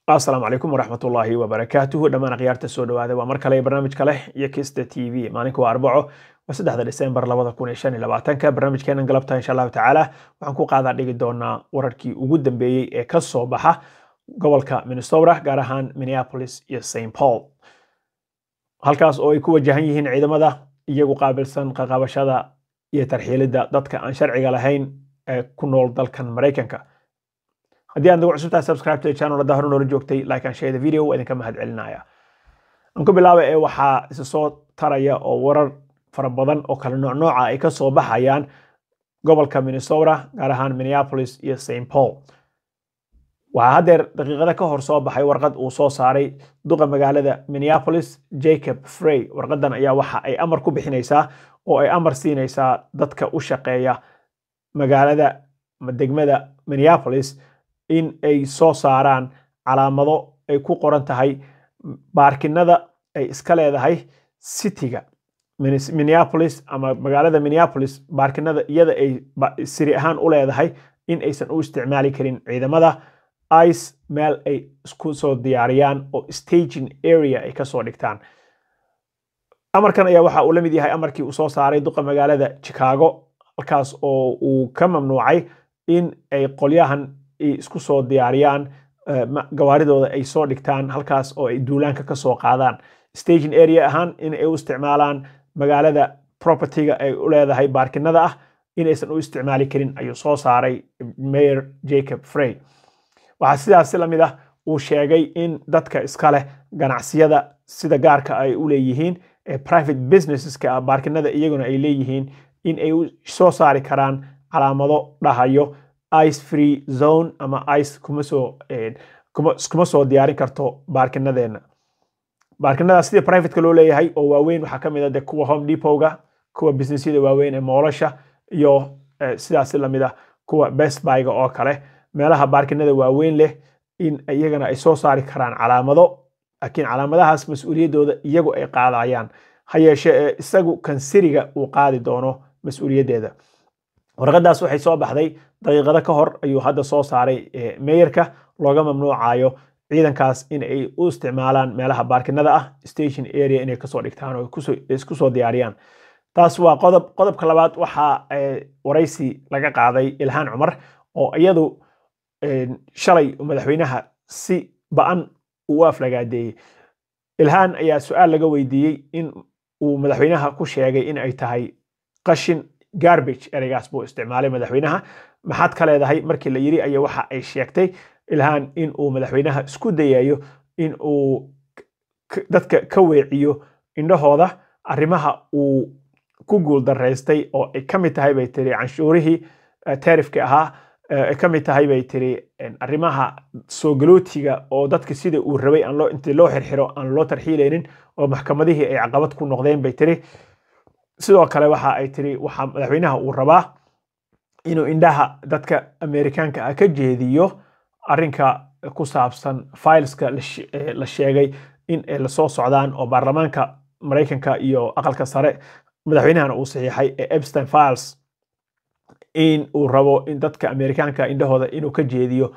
السلام عليكم ورحمة الله وبركاته دمان قيارة السودو هذا ومركلي برنامج كله يكيست تي في مانيكو أربعة وسده هذا ديسمبر لبضة كون شان لبعتنك برنامج كان انقلبتها إن شاء الله تعالى وعنكو قاعدة ديجي دونا ورركي وجود بي كسو بحة قبل كمينستورا جارهان مينيابوليس يا سين بول halkaas oo ay ku wajahan yihiin ciidamada iyagu qaabilsan qaqabashada iyo tarxiilida dadka aan sharciga lahayn ee ku nool dalkan Mareykanka. haddii aad nagu cusubtahay subscribe to channel da hore noola joogtay like and share the video waa idinka mahad celinaya. aan ku bilaabay waxaa isa soo taraya oo warar fara badan oo kala nooc ay ka soo baxayaan gobolka Minnesota gaar ahaan Minneapolis iyo St. Paul. waxaa hadeer daqiiqada ka hor soo baxay warqad uu soo saaray duqa magaalada Minneapolis Jacob Frey. warqadan ayaa waxa ay amar ku bixinaysaa oo ay amar siinaysaa dadka u shaqeeya magaalada degmada Minneapolis in ay soo saaraan calaamado ay ku qoran tahay baarkinada ay iska leedahay cityga Minneapolis ama magaalada Minneapolis baarkinada iyada ay siri ahaan u leedahay in aysan u isticmaali karin ciidamada ice meel ay isku soo diyaariyaan oo staging area ay ka soo dhigtaan. amarkan ayaa waxa uu la mid yahay amarkii uu soo saaray duqa magaalada Chicago halkaas oo uu ka mamnuucay in ay qolyahan isku soo diyaariyaan gawaaridooda ay soo dhigtaan halkaas oo ay duulaanka ka soo qaadaan staging area ahaan in ay u isticmaalaan magaalada propertyga ay u leedahay baarkinada ah in aysan u isticmaali karin ayuu soo saaray Mayor Jacob Frey. waxaa sidaas la mid ah uu sheegay in dadka iska leh ganacsiyada sida gaarka ay u leeyihiin private businesseska baarkinada iyaguna ay leeyihiin in ay soo saari karaan calaamado dhahayo ice free zone ama ice kuma soo diyaarin karto baarkinadeena. baarkinada sida private ka loo leeyahay oo waaweyn waxaa ka mid ah kuwa Home Depot-ga kuwa businessyada waaweyn ee moolasha iyo sidaas la mid ah kuwa Best Buy-ga oo kale meelaha baarkinada waaweyn leh in iyagana ay soo saari karaan calaamado laakiin calaamadahaas mas'uuliyadooda iyagu ay qaadayaan ha yeeshee isagu kansiriga uu qaadi doono mas'uuliyadeeda. warqadaas waxay soo baxday daqiiqada ka hor ayuu hadda soo saaray mayorka looga mamnuucayo ciidankaas in ay u isticmaalaan meelaha baarkinada ah station area inay ka soo dhigtaan oo isku soo diyaariyaan. taas waa qodobka labaad waxaa waraysi laga qaaday Ilhaan Cumar oo iyadu shalay madaxweynaha si ba'an u aflagaadeeyay. Ilhaan ayaa su'aal laga weydiiyay in uu madaxweynaha ku sheegay in ay tahay qashin garbage ereygaas buu isticmaalay madaxweynaha. maxaad ka leedahay markii la yiri ayaa waxa ay sheegtay Ilhaan in uu madaxweynaha isku dayayo in uu dadka ka weeciyo indhahooda arrimaha uu ku guul dareystay oo ay ka mid tahay bay tiri canshuurihii tariifka ahaa ka mid tahay bay tiri arrimaha soo galootiga oo dadka sida uu rabay aan intii loo xirxiro aan loo tarxiilaynin oo maxkamadihii ay caqabad ku noqdeen bay tiri. sidoo kale waxa ay tiri waxa madaxweynaha uu rabaa inuu indhaha dadka Ameerikaanka ah ka jeediyo arrinka ku saabsan fileska la sheegay in ay la soo socdaan oo baarlamaanka Mareykanka iyo aqalka sare madaxweynahana uu saxiixay Epstein files in uu rabo in dadka Ameerikaanka indhahooda inuu ka jeediyo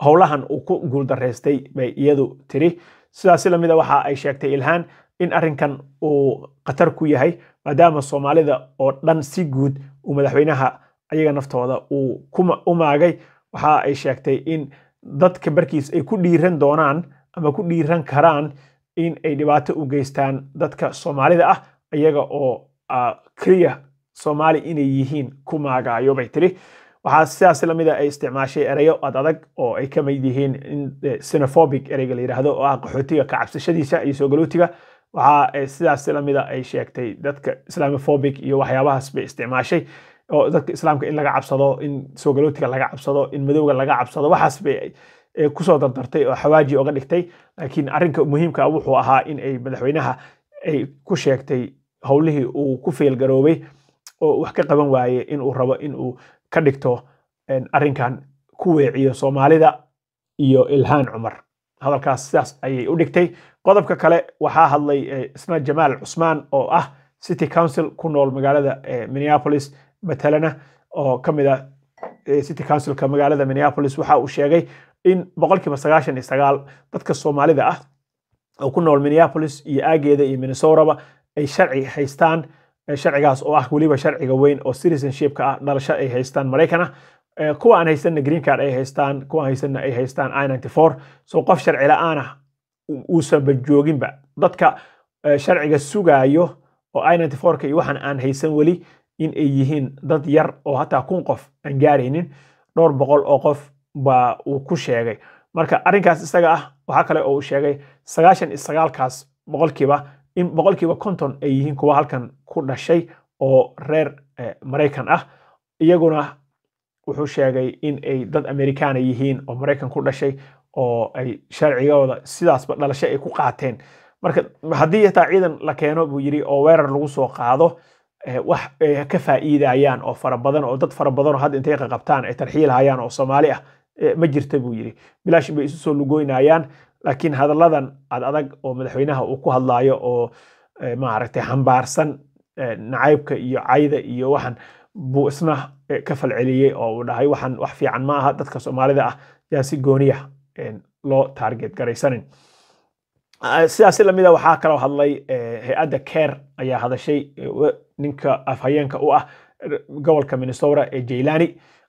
howlahan uu ku guul dareystay bay iyadu tiri. sidaas la mid ah waxa ay sheegtay Ilhaan in arrinkan uu qatar ku yahay maadaama Soomaalida oo dhan si guud uu madaxweynaha ayaga naftooda uu u maagay. waxa ay sheegtay in dadka barkiis ay ku dhiiran doonaan ama ku dhiiran karaan in ay dhibaato u geystaan dadka Soomaalida ah ayaga oo kaliya Soomaali inay yihiin ku maagayo bay tiri. waxaa sidaas la mid ah ay isticmaashay erayo adag oo ay ka mid yihiin in xenophobic ereyga la yiraahdo oo qaxootiga ka cabsashadiisa iyo soo galootiga. waxaa sidaas la mid ah ay sheegtay dadka Islamophobic iyo waxyaabahaas bay isticmaashay oo dadka islaamka in laga cabsado in soo galootiga laga cabsado in madowga laga cabsado waxaas bay ku soo dardartay oo xawaaji uga dhigtay. laakiin arrinka muhiimka ah wuxuu ahaa in ay madaxweynaha ay ku sheegtay howlihii uu ku feel garoobay oo wax ka qaban waaye in uu rabo in uu ka dhigto arrinkan ku weeciyo Soomaalida iyo Ilhaan Cumar. hadalkaas sidaas ayay u dhigtay. qodobka kale waxaa hadlay isna Jamaal Cusmaan oo ah city council ku nool magaalada Minneapolis matalana oo kamid ah city councilka magaalada Minneapolis waxa uu sheegay in boqolkiiba 99 dadka Soomaalida ah oo ku nool Minneapolis iyo aageeda iyo Minnesota ay sharci haystaan sharcigaas oo ah waliba sharciga weyn oo citizenship-ka ah dhalasho ay haystaan Mareykan kuwa aan haysan green card ay haystaan kuwa haysan ay haystaan I-94 soo qof sharci la'aan ah uusan joogin dadka sharciga sugaayo oo I-94 iyo waxaan aan haysan wali in ay yihiin dad yar oo hataa 1,000 qof aan gaaraynin dhowr boqol oo qof baa uu ku sheegay marka arrinkaas isaga ah waxa kale oo uu sheegay 99 kaas boqolkiiba in boqolkiiba 50 ay yihiin kuwa halkan ku dhashay oo reer Mareykan ah iyaguna wuxuu sheegay in ay dad Amerikaan yihiin oo Mareykan ku dhashay oo ay sharcigooda sidaasba dhalasho ay ku qaateen marka haddii taa ciidan la keeno buu yiri oo weerar lagu soo qaado wax ka faa'iidayaan oo fara badan oo dad fara badan oo hadda intay qabtaan ay tarxiil hayaan oo Soomaali ah ma jirta buu yiri bilaash bay isu soo lugoynayaan laakiin hadalladan adag oo madaxweynaha uu ku hadlaayo oo ma aragtay xambaarsan nacaybka iyo cayda iyo waxan buu isna ka falceliyay oo uu dhahay waxan wax fiican ma aha dadka Soomaalida ah yaa si gooniya loo target garaysanin siyaasi lamida waxaa kala hadlay hay'adda CARE ayaa hadashay ninka afhayeenka u ah gobolka Minnesota ee Jaylani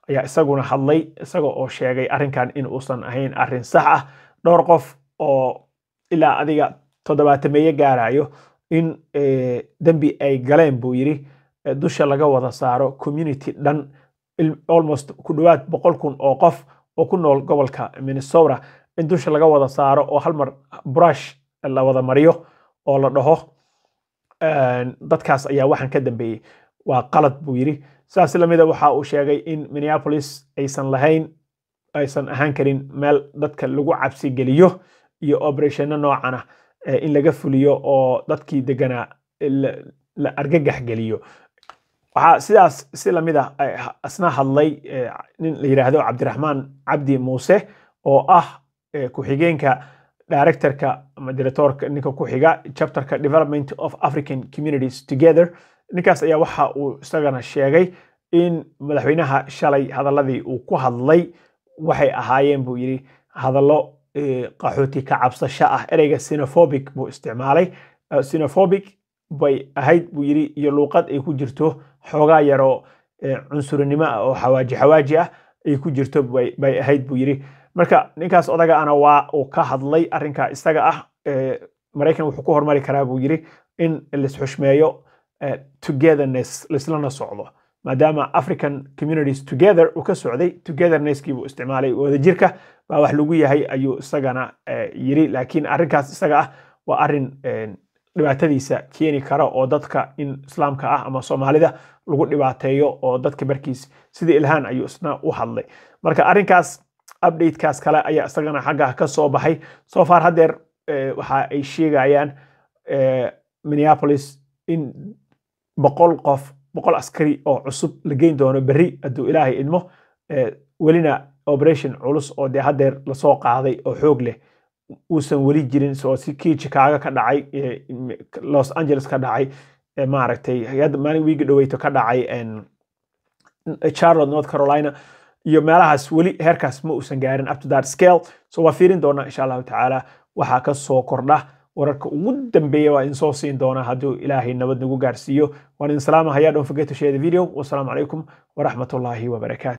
ayaa isaguna hadlay isagoo oo sheegay arrinkan in uusan ahayn arrin sax ah dhowr qof oo ilaa adiga 70 gaarayo in dambi ay galeen buu yiri dusha laga wada saaro community dhan almost ku dhawaad 100,000 oo qof oo ku nool gobolka Minnesota in dusha laga wada saaro oo hal mar brush la wada mariyo oo la dhaho dadkaas ayaa waxan ka dambeeyay waa qalad buu yiri saas lamida waxa uu sheegay in Minneapolis aysan ahaan karin meel dadka lagu cabsi geliyo iyo operation noocan ah in laga fuliyo oo dadkii degana la argagax geliyo waxa sidaas si lamida asna hadlay nin la yiraahdo Cabdiraxmaan Cabdi Muuse oo ah ku xigeenka directorka ama directorka ninka ku xiga chapterka development of African communities together ninkaas ayaa waxa uu isagana sheegay in madaxweynaha shalay hadaladii uu ku hadlay waxay ahaayeen buu yiri hadallo qaxooti ka cabsasho ah ereyga xenophobic buu isticmaalay xenophobic bay ahayd buu yiri iyo luqad ay ku jirto xoogaa yaro cunsurinimo oo xawaaji ah ay ku jirto bay ahayd buu yiri marka ninkaas odaga ana waa uu ka hadlay arrinka isaga ah Mareykan wuxuu ku hormari karaa buu yiri in la isxushmeeyo togetherness lislana socdo maadaama African communities together uu ka socday togetherness-kii buu isticmaalay wadajirka baa wax lagu yahay ayuu isagana yiri laakiin arrinkaas isaga ah waa arrin dhibaatadiisa keeni kara oo dadka in Islaamka ah ama Soomaalida lagu dhibaateeyo oo dadka barkiis sidii ilhaan ayuu isna u hadlay marka arrinkaas update kaas kale ayaa isagana xagga ka soo baxay so far hadeer waxa ay sheegayaan Minneapolis in 100 askari oo cusub la geyn doono bari haduu Ilaahay idmo welina operation culus oo de hadeer la soo qaaday oo xoog leh uusan wali jirin soo si Chicago ka dhacay Los Angeles ka dhacay ma aragtay hay'ad maalin wiigi dhaweyto ka dhacay Charlotte North Carolina iyo meelahaas wali heerkaas ma uusan gaarin up to that scale so waa fiirin doona insha Allah taala waxa ka soo kordha wararka ugu dambeeya waa in soo siin doona haduu Ilaahay nabad nagu gaarsiiyo waan in salaam hayaa don't forget to share the video wassalamu alaykum wa rahmatullahi wa barakatuh